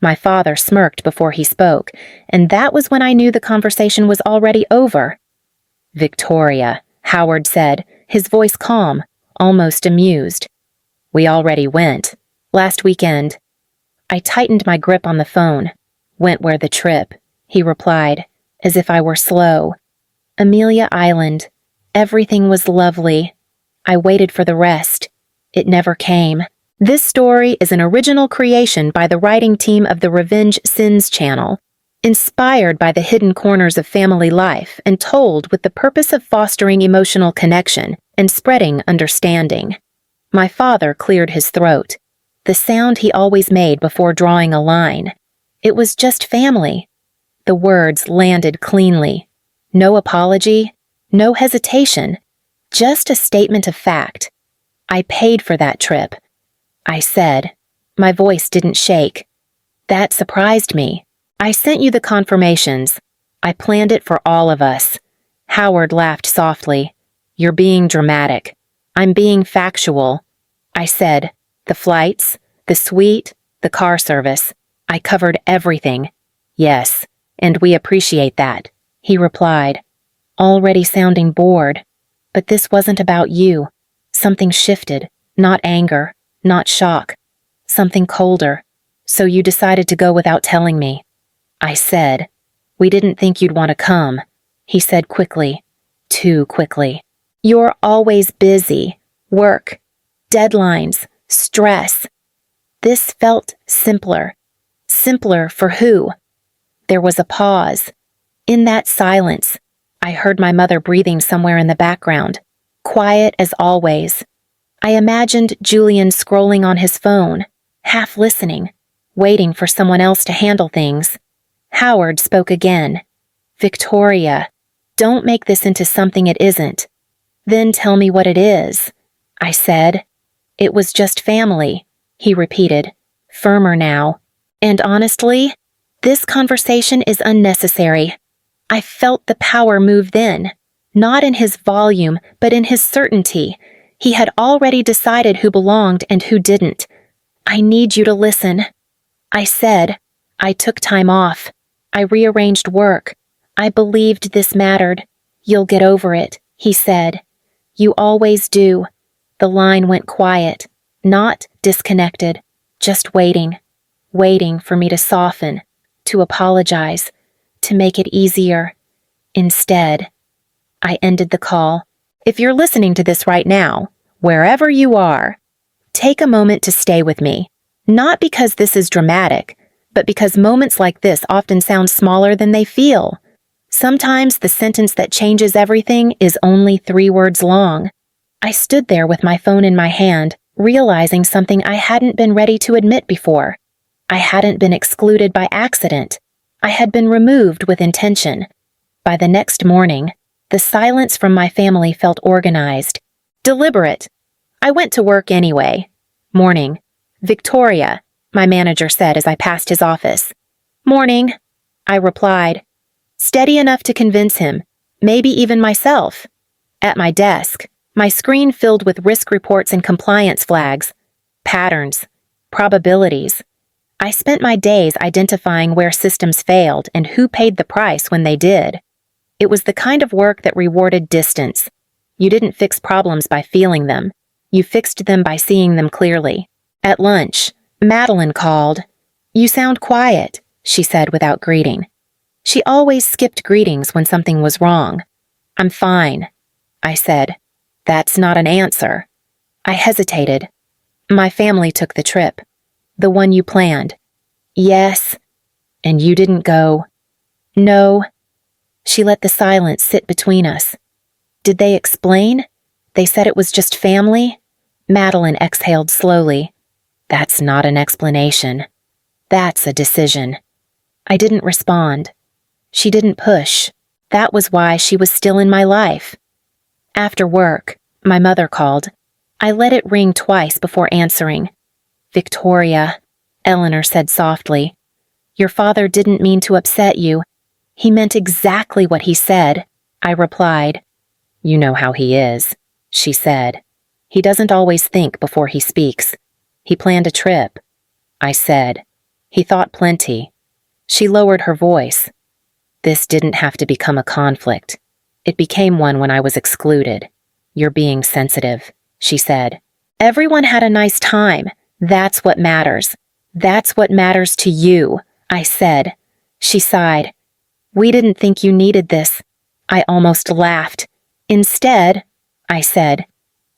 My father smirked before he spoke, and that was when I knew the conversation was already over. "Victoria," Howard said, his voice calm, almost amused. "We already went. Last weekend." I tightened my grip on the phone. "Went where the trip," he replied, as if I were slow. "Amelia Island. Everything was lovely. I waited for the rest. It never came." This story is an original creation by the writing team of the Revenge Sins channel, inspired by the hidden corners of family life and told with the purpose of fostering emotional connection and spreading understanding. My father cleared his throat, the sound he always made before drawing a line. It was just family. The words landed cleanly. No apology, no hesitation, just a statement of fact. "I paid for that trip," I said. My voice didn't shake. "That surprised me. I sent you the confirmations. I planned it for all of us." Howard laughed softly. "You're being dramatic. I'm being factual." I said, "The flights, the suite, the car service. I covered everything." "Yes, and we appreciate that," he replied, already sounding bored. "But this wasn't about you." Something shifted, not anger, not shock. Something colder. "So you decided to go without telling me." I said. "We didn't think you'd want to come," he said quickly. Too quickly. "You're always busy. Work. Deadlines. Stress." This felt simpler. Simpler for who? There was a pause. In that silence, I heard my mother breathing somewhere in the background, quiet as always. I imagined Julian scrolling on his phone, half listening, waiting for someone else to handle things. Howard spoke again. "Victoria, don't make this into something it isn't. Then tell me what it is," I said. "It was just family," he repeated, firmer now. "And honestly, this conversation is unnecessary." I felt the power move then, not in his volume, but in his certainty. He had already decided who belonged and who didn't. "I need you to listen," I said. "I took time off. I rearranged work. I believed this mattered. You'll get over it," he said. "You always do." The line went quiet, not disconnected, just waiting. Waiting for me to soften, to apologize, to make it easier. Instead, I ended the call. If you're listening to this right now, wherever you are, take a moment to stay with me. Not because this is dramatic, but because moments like this often sound smaller than they feel. Sometimes the sentence that changes everything is only 3 words long. I stood there with my phone in my hand, realizing something I hadn't been ready to admit before. I hadn't been excluded by accident. I had been removed with intention. By the next morning, the silence from my family felt organized, deliberate. I went to work anyway. "Morning. Victoria," my manager said as I passed his office. "Morning," I replied, steady enough to convince him, maybe even myself. At my desk, my screen filled with risk reports and compliance flags, patterns, probabilities. I spent my days identifying where systems failed and who paid the price when they did. It was the kind of work that rewarded distance. You didn't fix problems by feeling them. You fixed them by seeing them clearly. At lunch, Madeline called. "You sound quiet," she said without greeting. She always skipped greetings when something was wrong. "I'm fine," I said. "That's not an answer." I hesitated. "My family took the trip. The one you planned." "Yes." "And you didn't go?" "No." She let the silence sit between us. "Did they explain? They said it was just family?" Madeline exhaled slowly. "That's not an explanation. That's a decision." I didn't respond. She didn't push. That was why she was still in my life. After work, my mother called. I let it ring twice before answering. "Victoria," Eleanor said softly, "your father didn't mean to upset you. He meant exactly what he said," I replied. "You know how he is," she said. "He doesn't always think before he speaks. He planned a trip," I said. He thought plenty. She lowered her voice. This didn't have to become a conflict. It became one when I was excluded. You're being sensitive, she said. Everyone had a nice time. That's what matters. That's what matters to you, I said. She sighed. We didn't think you needed this. I almost laughed. Instead, I said,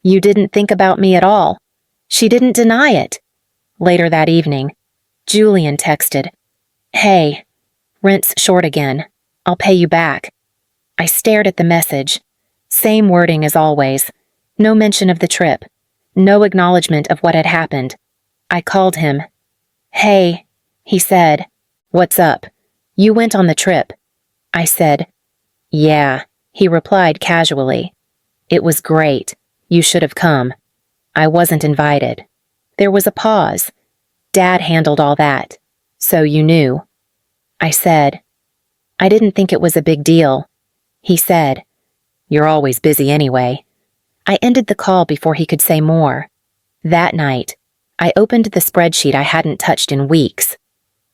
you didn't think about me at all. She didn't deny it. Later that evening, Julian texted, Hey, rent's short again. I'll pay you back. I stared at the message. Same wording as always. No mention of the trip. No acknowledgement of what had happened. I called him. Hey, he said. What's up? You went on the trip. I said, Yeah, he replied casually. It was great. You should have come. I wasn't invited. There was a pause. Dad handled all that. So you knew. I said, I didn't think it was a big deal. He said, You're always busy anyway. I ended the call before he could say more. That night, I opened the spreadsheet I hadn't touched in weeks.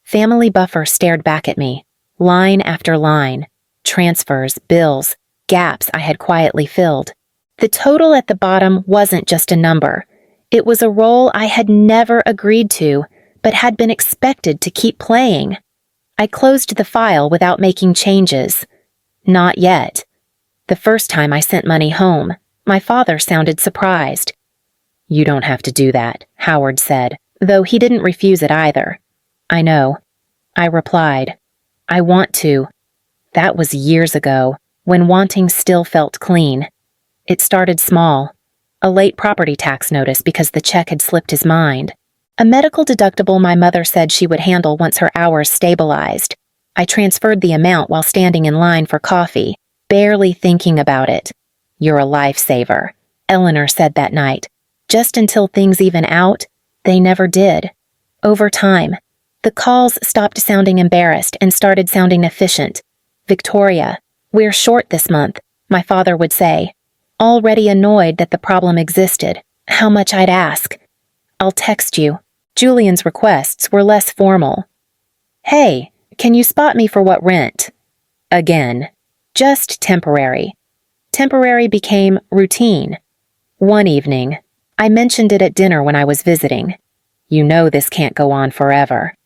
Family Buffer stared back at me, line after line, transfers, bills, gaps I had quietly filled. The total at the bottom wasn't just a number. It was a role I had never agreed to, but had been expected to keep playing. I closed the file without making changes. Not yet. The first time I sent money home, my father sounded surprised. You don't have to do that, Howard said, though he didn't refuse it either. I know. I replied. I want to. That was years ago, when wanting still felt clean. It started small. A late property tax notice because the check had slipped his mind. A medical deductible my mother said she would handle once her hours stabilized. I transferred the amount while standing in line for coffee, barely thinking about it. You're a lifesaver, Eleanor said that night. Just until things even out, they never did. Over time, the calls stopped sounding embarrassed and started sounding efficient. Victoria, we're short this month, my father would say. Already annoyed that the problem existed, how much I'd ask. I'll text you. Julian's requests were less formal. Hey, can you spot me for what rent? Again. Just temporary. Temporary became routine. One evening, I mentioned it at dinner when I was visiting. You know this can't go on forever.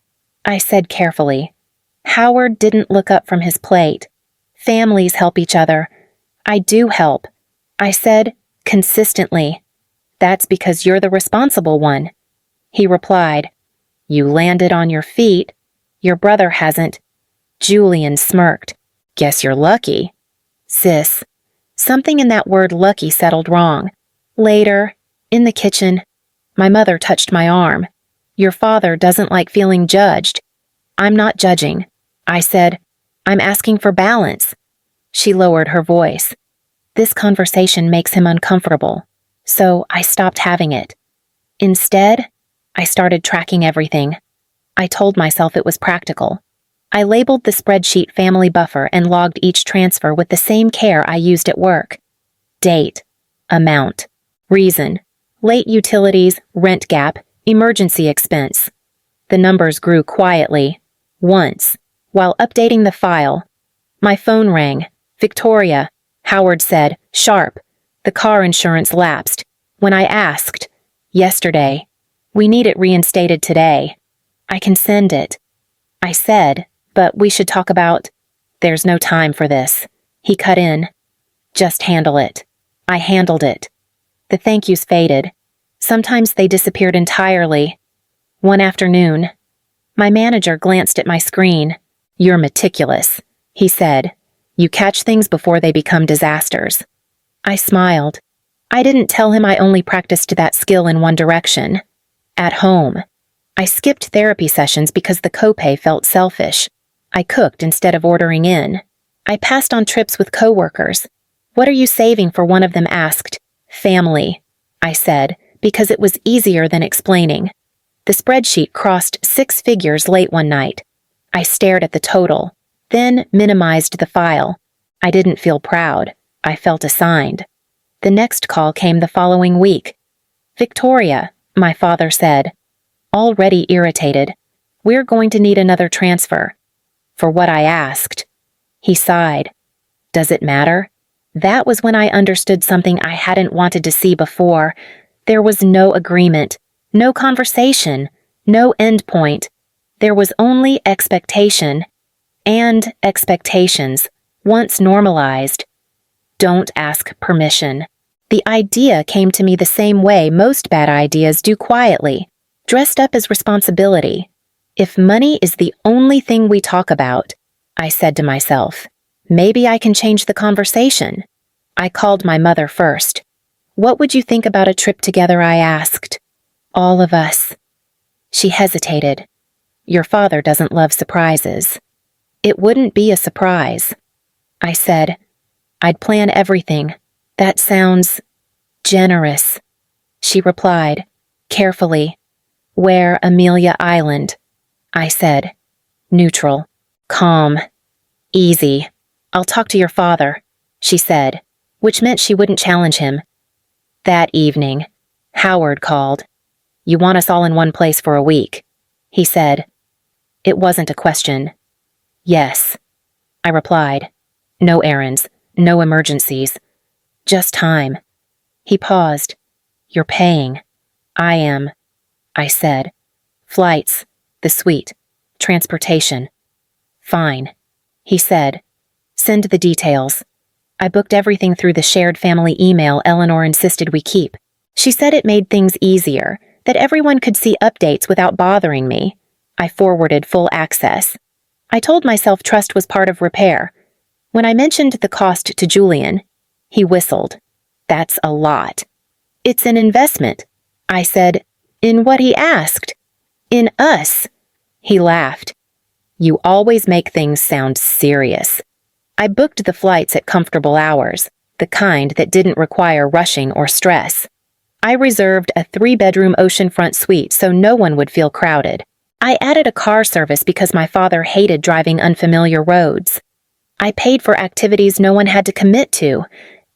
I said carefully. Howard didn't look up from his plate. Families help each other. I do help. I said, consistently. That's because you're the responsible one. He replied, You landed on your feet. Your brother hasn't. Julian smirked. Guess you're lucky. Sis. Something in that word lucky settled wrong. Later, in the kitchen, my mother touched my arm. Your father doesn't like feeling judged. I'm not judging. I said, I'm asking for balance. She lowered her voice. This conversation makes him uncomfortable, so I stopped having it. Instead, I started tracking everything. I told myself it was practical. I labeled the spreadsheet Family Buffer and logged each transfer with the same care I used at work. Date, amount, reason, late utilities, rent gap, emergency expense. The numbers grew quietly. Once, while updating the file, my phone rang. Victoria, Howard said, sharp. The car insurance lapsed. When I asked, yesterday, we need it reinstated today. I can send it. I said, but we should talk about. There's no time for this. He cut in. Just handle it. I handled it. The thank yous faded. Sometimes they disappeared entirely. One afternoon, my manager glanced at my screen. You're meticulous, he said. You catch things before they become disasters. I smiled. I didn't tell him I only practiced that skill in one direction. At home. I skipped therapy sessions because the copay felt selfish. I cooked instead of ordering in. I passed on trips with coworkers. What are you saving for? One of them asked. Family, I said, because it was easier than explaining. The spreadsheet crossed 6 figures late one night. I stared at the total, then minimized the file. I didn't feel proud. I felt assigned. The next call came the following week. Victoria, my father said. Already irritated. We're going to need another transfer. For what I asked. He sighed. Does it matter? That was when I understood something I hadn't wanted to see before. There was no agreement, no conversation, no end point. There was only expectation. And expectations, once normalized. Don't ask permission. The idea came to me the same way most bad ideas do, quietly, dressed up as responsibility. If money is the only thing we talk about, I said to myself, maybe I can change the conversation. I called my mother first. What would you think about a trip together, I asked. All of us. She hesitated. Your father doesn't love surprises. It wouldn't be a surprise. I said, I'd plan everything. That sounds generous. She replied, carefully. Where Amelia Island? I said, neutral, calm, easy. I'll talk to your father, she said, which meant she wouldn't challenge him. That evening, Howard called. You want us all in one place for a week, he said. It wasn't a question. Yes, I replied. No errands, no emergencies. Just time. He paused. You're paying. I am, I said. Flights, the suite, transportation. Fine, he said. Send the details. I booked everything through the shared family email Eleanor insisted we keep. She said it made things easier, that everyone could see updates without bothering me. I forwarded full access. I told myself trust was part of repair. When I mentioned the cost to Julian, he whistled. That's a lot. It's an investment, I said. In what he asked? In us. He laughed. You always make things sound serious. I booked the flights at comfortable hours, the kind that didn't require rushing or stress. I reserved a 3-bedroom oceanfront suite so no one would feel crowded. I added a car service because my father hated driving unfamiliar roads. I paid for activities no one had to commit to.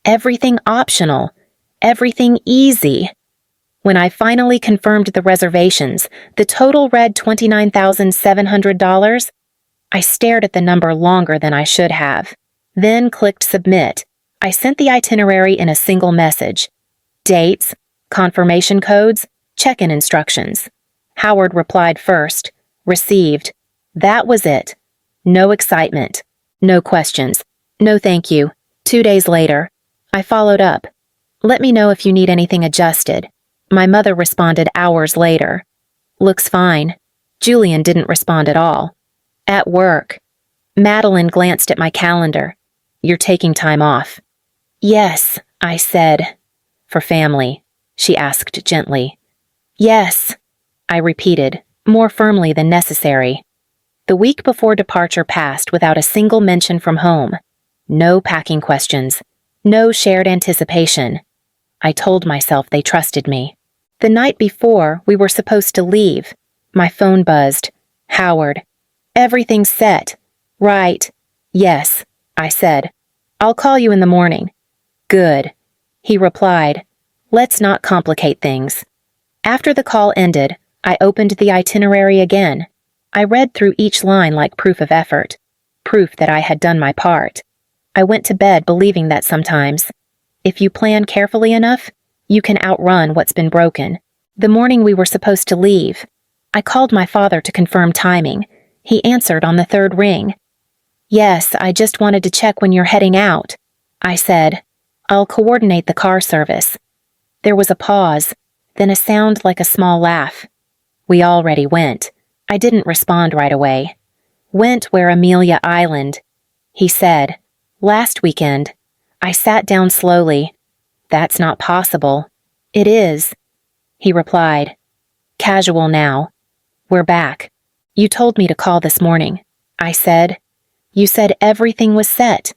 Everything optional. Everything easy. When I finally confirmed the reservations, the total read $29,700. I stared at the number longer than I should have. Then clicked submit. I sent the itinerary in a single message. Dates, confirmation codes, check-in instructions. Howard replied first. Received. That was it. No excitement. No questions. No thank you. 2 days later, I followed up. Let me know if you need anything adjusted. My mother responded hours later. Looks fine. Julian didn't respond at all. At work. Madeline glanced at my calendar. You're taking time off. Yes, I said. For family, she asked gently. Yes, I repeated, more firmly than necessary. The week before departure passed without a single mention from home. No packing questions. No shared anticipation. I told myself they trusted me. The night before, we were supposed to leave. My phone buzzed. Howard. Everything's set. Right. Yes, I said. I'll call you in the morning. Good. He replied. Let's not complicate things. After the call ended, I opened the itinerary again. I read through each line like proof of effort. Proof that I had done my part. I went to bed believing that sometimes, if you plan carefully enough, you can outrun what's been broken. The morning we were supposed to leave, I called my father to confirm timing. He answered on the 3rd ring. Yes, I just wanted to check when you're heading out. I said, I'll coordinate the car service. There was a pause, then a sound like a small laugh. We already went. I didn't respond right away. Went where Amelia Island, he said. Last weekend. I sat down slowly. That's not possible. It is, he replied. Casual now. We're back. You told me to call this morning. I said. You said everything was set.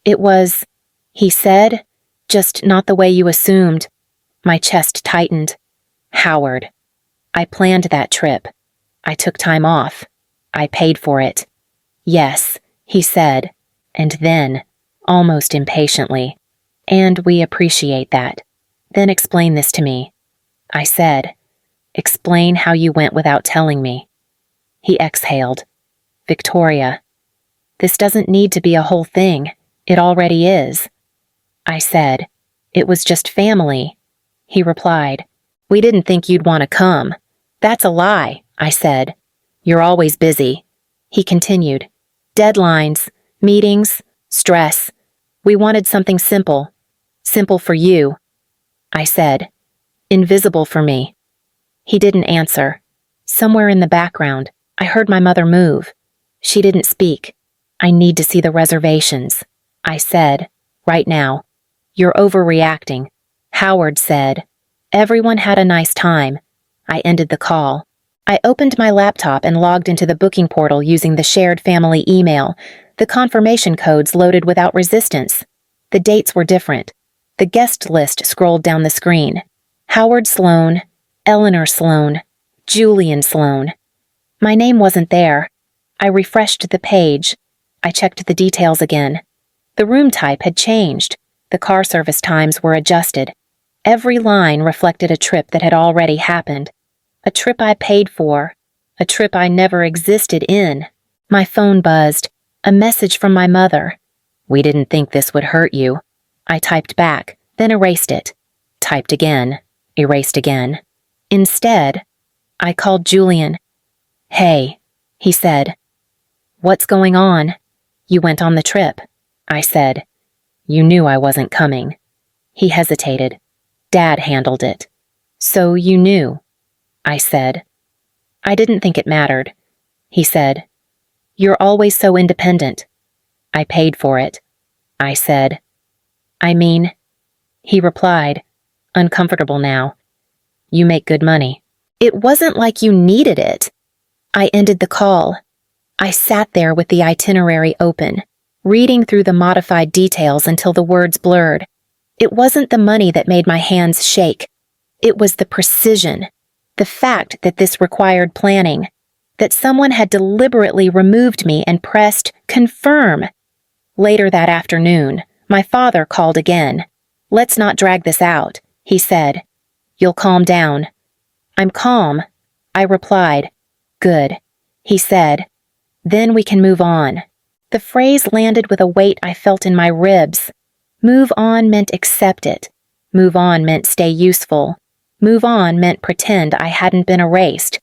It was, he said, just not the way you assumed. My chest tightened. Howard. I planned that trip. I took time off. I paid for it. Yes, he said, and then, almost impatiently, and we appreciate that. Then explain this to me. I said, explain how you went without telling me. He exhaled. Victoria, this doesn't need to be a whole thing. It already is. I said, it was just family. He replied, we didn't think you'd want to come. That's a lie, I said. You're always busy. He continued, deadlines, meetings, stress. We wanted something simple. Simple for you. I said, invisible for me. He didn't answer. Somewhere in the background, I heard my mother move. She didn't speak. I need to see the reservations. I said, right now. You're overreacting. Howard said, everyone had a nice time. I ended the call. I opened my laptop and logged into the booking portal using the shared family email. The confirmation codes loaded without resistance. The dates were different. The guest list scrolled down the screen. Howard Sloan, Eleanor Sloan, Julian Sloan. My name wasn't there. I refreshed the page. I checked the details again. The room type had changed. The car service times were adjusted. Every line reflected a trip that had already happened. A trip I paid for. A trip I never existed in. My phone buzzed. A message from my mother. We didn't think this would hurt you. I typed back, then erased it. Typed again. Erased again. Instead, I called Julian. Hey, he said. What's going on? You went on the trip, I said. You knew I wasn't coming. He hesitated. Dad handled it. So you knew, I said. I didn't think it mattered, he said. You're always so independent. I paid for it, I said. I mean, he replied, uncomfortable now. You make good money. It wasn't like you needed it. I ended the call. I sat there with the itinerary open, reading through the modified details until the words blurred. It wasn't the money that made my hands shake. It was the precision, the fact that this required planning, that someone had deliberately removed me and pressed confirm. Later that afternoon, my father called again. Let's not drag this out, he said. You'll calm down. I'm calm, I replied. Good, he said. Then we can move on. The phrase landed with a weight I felt in my ribs. Move on meant accept it. Move on meant stay useful. Move on meant pretend I hadn't been erased.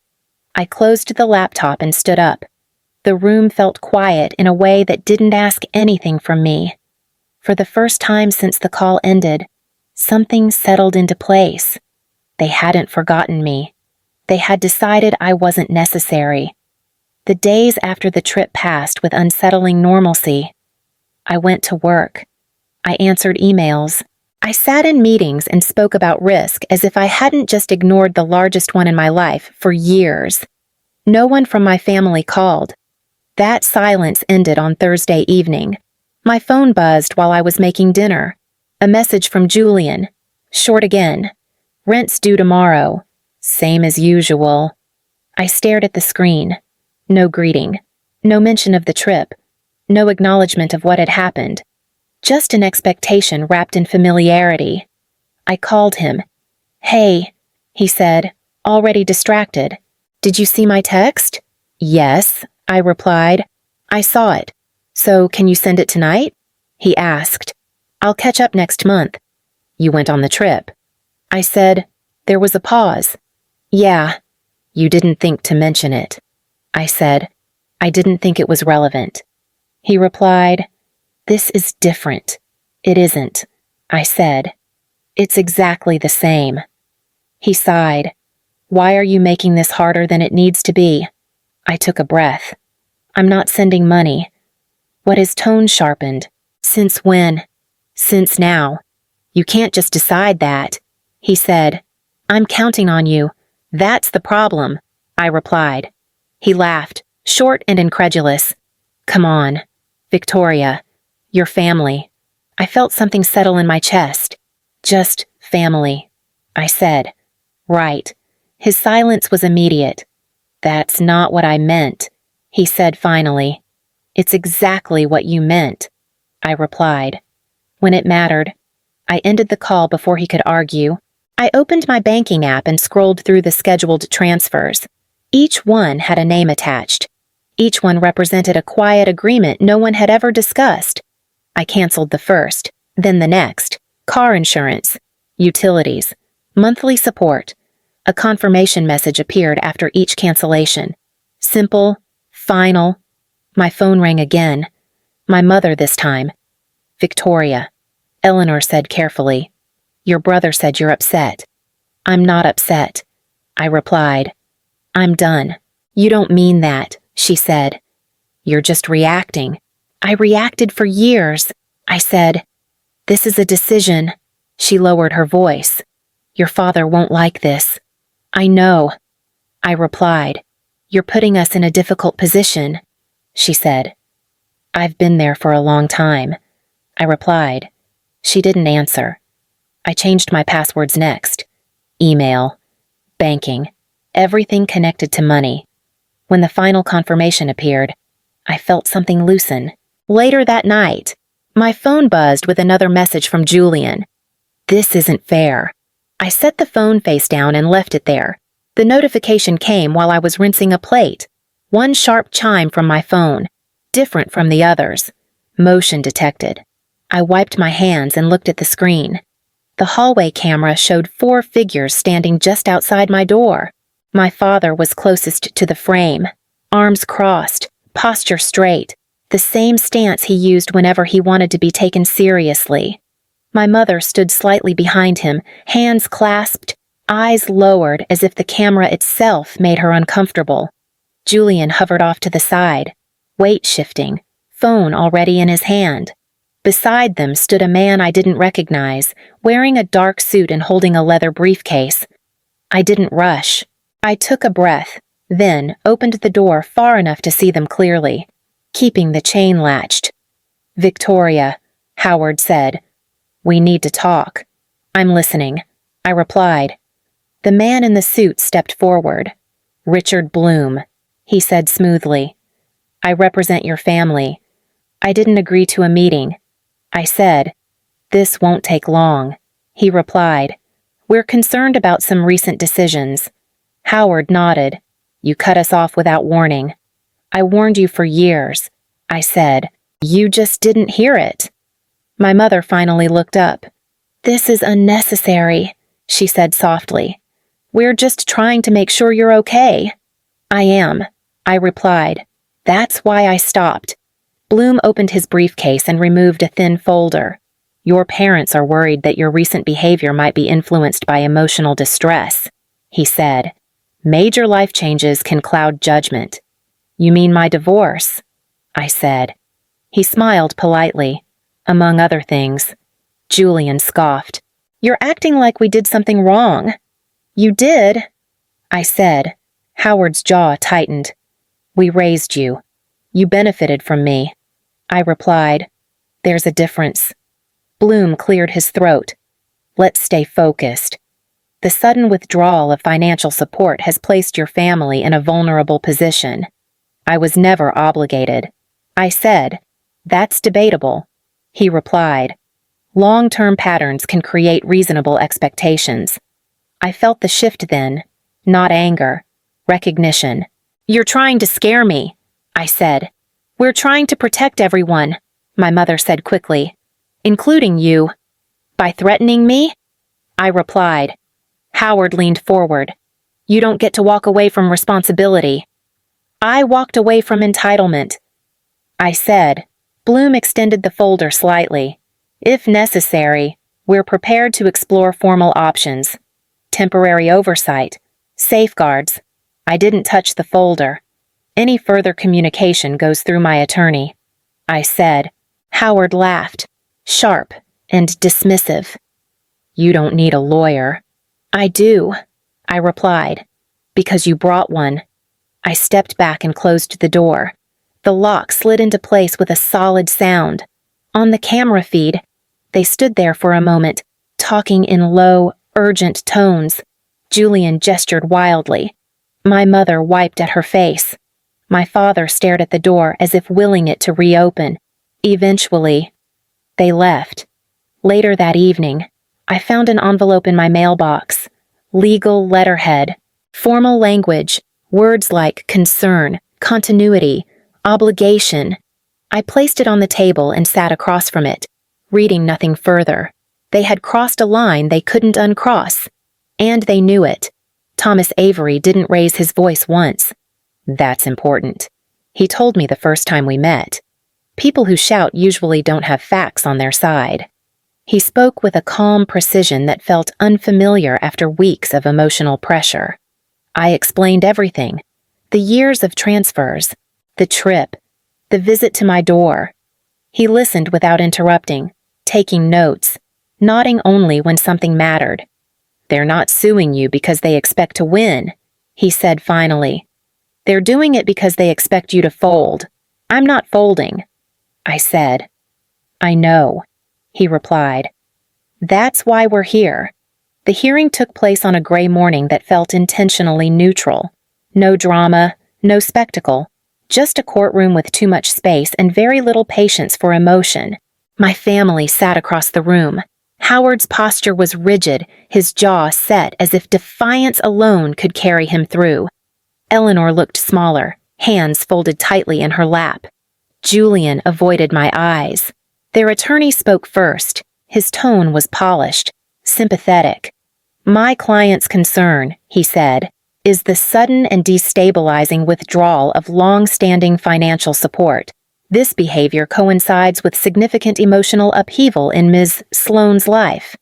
I closed the laptop and stood up. The room felt quiet in a way that didn't ask anything from me. For the first time since the call ended, something settled into place. They hadn't forgotten me. They had decided I wasn't necessary. The days after the trip passed with unsettling normalcy. I went to work. I answered emails. I sat in meetings and spoke about risk as if I hadn't just ignored the largest one in my life for years. No one from my family called. That silence ended on Thursday evening. My phone buzzed while I was making dinner. A message from Julian. Short again. Rent's due tomorrow. Same as usual. I stared at the screen. No greeting. No mention of the trip. No acknowledgement of what had happened. Just an expectation wrapped in familiarity. I called him. Hey, he said, already distracted. Did you see my text? Yes, I replied. I saw it. So can you send it tonight? He asked. I'll catch up next month. You went on the trip. I said. There was a pause. Yeah. You didn't think to mention it. I said. I didn't think it was relevant. He replied. This is different. It isn't. I said. It's exactly the same. He sighed. Why are you making this harder than it needs to be? I took a breath. I'm not sending money. What his tone sharpened. Since when? Since now. You can't just decide that. He said. I'm counting on you. That's the problem, I replied. He laughed, short and incredulous. Come on, Victoria. Your family. I felt something settle in my chest. Just family, I said. Right. His silence was immediate. That's not what I meant, he said finally. It's exactly what you meant, I replied. When it mattered, I ended the call before he could argue. I opened my banking app and scrolled through the scheduled transfers. Each one had a name attached. Each one represented a quiet agreement no one had ever discussed. I canceled the first, then the next. Car insurance, utilities, monthly support. A confirmation message appeared after each cancellation. Simple, final. My phone rang again. My mother this time. Victoria. Eleanor said carefully. Your brother said you're upset. I'm not upset. I replied. I'm done. You don't mean that, she said. You're just reacting. I reacted for years. I said. This is a decision. She lowered her voice. Your father won't like this. I know. I replied. You're putting us in a difficult position, she said. I've been there for a long time. I replied. She didn't answer. I changed my passwords next. Email, banking, everything connected to money. When the final confirmation appeared, I felt something loosen. Later that night, my phone buzzed with another message from Julian. This isn't fair. I set the phone face down and left it there. The notification came while I was rinsing a plate. One sharp chime from my phone, different from the others. Motion detected. I wiped my hands and looked at the screen. The hallway camera showed 4 figures standing just outside my door. My father was closest to the frame, arms crossed, posture straight, the same stance he used whenever he wanted to be taken seriously. My mother stood slightly behind him, hands clasped, eyes lowered as if the camera itself made her uncomfortable. Julian hovered off to the side, weight shifting, phone already in his hand. Beside them stood a man I didn't recognize, wearing a dark suit and holding a leather briefcase. I didn't rush. I took a breath, then opened the door far enough to see them clearly, keeping the chain latched. Victoria, Howard said. We need to talk. I'm listening, I replied. The man in the suit stepped forward. Richard Bloom, he said smoothly. I represent your family. I didn't agree to a meeting. I said, this won't take long. He replied, we're concerned about some recent decisions. Howard nodded. You cut us off without warning. I warned you for years. I said, you just didn't hear it. My mother finally looked up. This is unnecessary, she said softly. We're just trying to make sure you're okay. I am, I replied. That's why I stopped. Bloom opened his briefcase and removed a thin folder. Your parents are worried that your recent behavior might be influenced by emotional distress, he said. Major life changes can cloud judgment. You mean my divorce? I said. He smiled politely. Among other things. Julian scoffed. You're acting like we did something wrong. You did, I said. Howard's jaw tightened. We raised you. You benefited from me. I replied. There's a difference. Bloom cleared his throat. Let's stay focused. The sudden withdrawal of financial support has placed your family in a vulnerable position. I was never obligated. I said, that's debatable. He replied, long-term patterns can create reasonable expectations. I felt the shift then, not anger, recognition. You're trying to scare me, I said. We're trying to protect everyone, my mother said quickly, including you. By threatening me? I replied. Howard leaned forward. You don't get to walk away from responsibility. I walked away from entitlement. I said. Bloom extended the folder slightly. If necessary, we're prepared to explore formal options. Temporary oversight. Safeguards. I didn't touch the folder. Any further communication goes through my attorney. I said. Howard laughed. Sharp and dismissive. You don't need a lawyer. I do, I replied. Because you brought one. I stepped back and closed the door. The lock slid into place with a solid sound. On the camera feed, they stood there for a moment, talking in low, urgent tones. Julian gestured wildly. My mother wiped at her face. My father stared at the door as if willing it to reopen. Eventually, they left. Later that evening, I found an envelope in my mailbox. Legal letterhead, formal language, Words like concern, continuity, obligation. I placed it on the table and sat across from it, reading nothing further. They had crossed a line they couldn't uncross. And they knew it. Thomas Avery didn't raise his voice once. That's important. He told me the first time we met. People who shout usually don't have facts on their side. He spoke with a calm precision that felt unfamiliar after weeks of emotional pressure. I explained everything. The years of transfers, the trip, the visit to my door. He listened without interrupting, taking notes, nodding only when something mattered. They're not suing you because they expect to win, he said finally. They're doing it because they expect you to fold. I'm not folding, I said. I know, he replied. That's why we're here. The hearing took place on a gray morning that felt intentionally neutral. No drama, no spectacle, just a courtroom with too much space and very little patience for emotion. My family sat across the room. Howard's posture was rigid, his jaw set as if defiance alone could carry him through. Eleanor looked smaller, hands folded tightly in her lap. Julian avoided my eyes. Their attorney spoke first. His tone was polished, sympathetic. My client's concern, he said, is the sudden and destabilizing withdrawal of long-standing financial support. This behavior coincides with significant emotional upheaval in Ms. Sloane's life.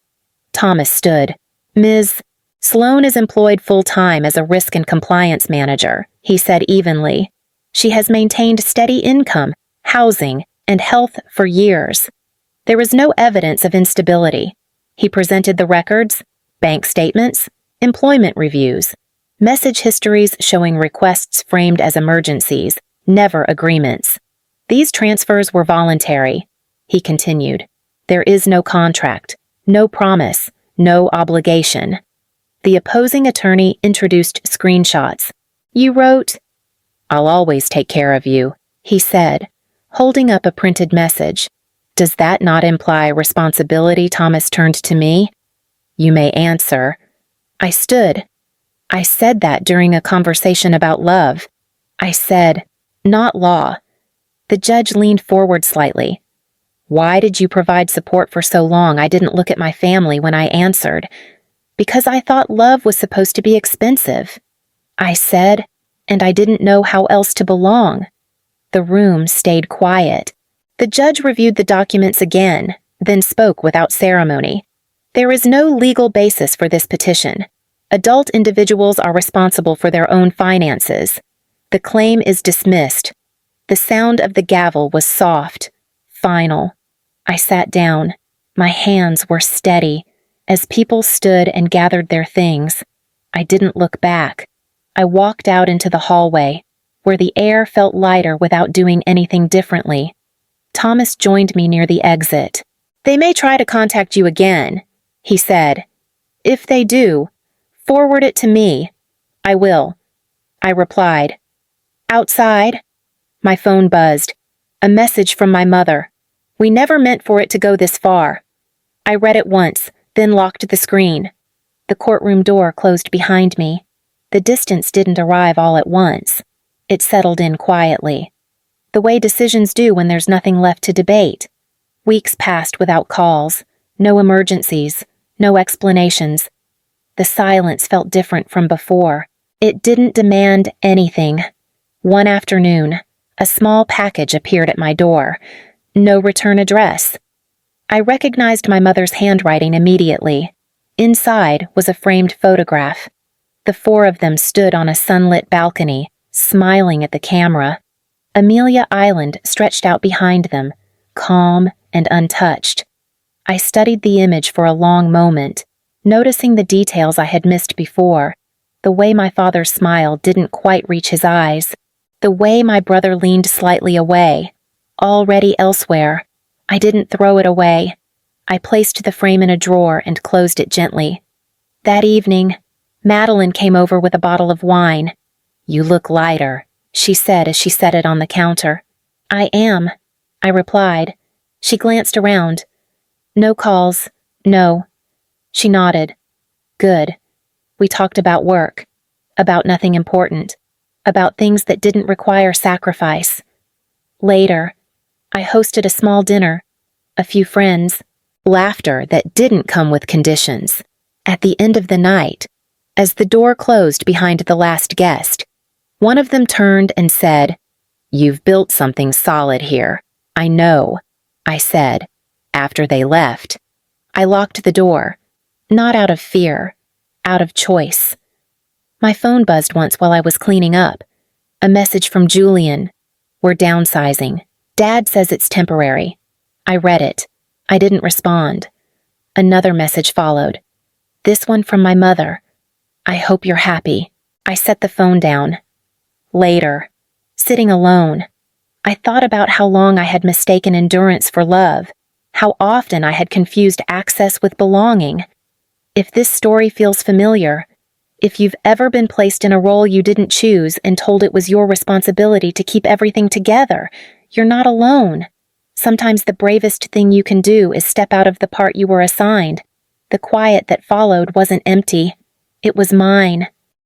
Thomas stood. Ms. Sloane is employed full-time as a risk and compliance manager, he said evenly. She has maintained steady income, housing, and health for years. There is no evidence of instability. He presented the records, bank statements, employment reviews, message histories showing requests framed as emergencies, never agreements. These transfers were voluntary, he continued. There is no contract, no promise, no obligation. The opposing attorney introduced screenshots. You wrote, "I'll always take care of you," he said, holding up a printed message. Does that not imply responsibility? Thomas turned to me. You may answer. I stood. I said that during a conversation about love. I said, not law. The judge leaned forward slightly. Why did you provide support for so long? I didn't look at my family when I answered. Because I thought love was supposed to be expensive. I said, and I didn't know how else to belong. The room stayed quiet. The judge reviewed the documents again, then spoke without ceremony. There is no legal basis for this petition. Adult individuals are responsible for their own finances. The claim is dismissed. The sound of the gavel was soft, final. I sat down. My hands were steady. As people stood and gathered their things, I didn't look back. I walked out into the hallway, where the air felt lighter without doing anything differently. Thomas joined me near the exit. They may try to contact you again, he said. If they do, forward it to me. I will, I replied. Outside, my phone buzzed. A message from my mother. We never meant for it to go this far. I read it once, then locked the screen. The courtroom door closed behind me. The distance didn't arrive all at once. It settled in quietly. The way decisions do when there's nothing left to debate. Weeks passed without calls, no emergencies, no explanations. The silence felt different from before. It didn't demand anything. One afternoon, a small package appeared at my door. No return address. I recognized my mother's handwriting immediately. Inside was a framed photograph. The four of them stood on a sunlit balcony, smiling at the camera. Amelia Island stretched out behind them, calm and untouched. I studied the image for a long moment, noticing the details I had missed before, the way my father's smile didn't quite reach his eyes, the way my brother leaned slightly away, already elsewhere. I didn't throw it away. I placed the frame in a drawer and closed it gently. That evening, Madeline came over with a bottle of wine. You look lighter, she said as she set it on the counter. I am, I replied. She glanced around. No calls, no. She nodded. Good. We talked about work, about nothing important. about things that didn't require sacrifice. Later, I hosted a small dinner, a few friends, laughter that didn't come with conditions. At the end of the night, as the door closed behind the last guest, one of them turned and said, "You've built something solid here. I know," I said, after they left. I locked the door, not out of fear, out of choice. My phone buzzed once while I was cleaning up. A message from Julian. "We're downsizing. Dad says it's temporary." I read it. I didn't respond. Another message followed. This one from my mother. "I hope you're happy." I set the phone down. Later, sitting alone, I thought about how long I had mistaken endurance for love, how often I had confused access with belonging. If this story feels familiar, if you've ever been placed in a role you didn't choose and told it was your responsibility to keep everything together, you're not alone. Sometimes the bravest thing you can do is step out of the part you were assigned. The quiet that followed wasn't empty. It was mine.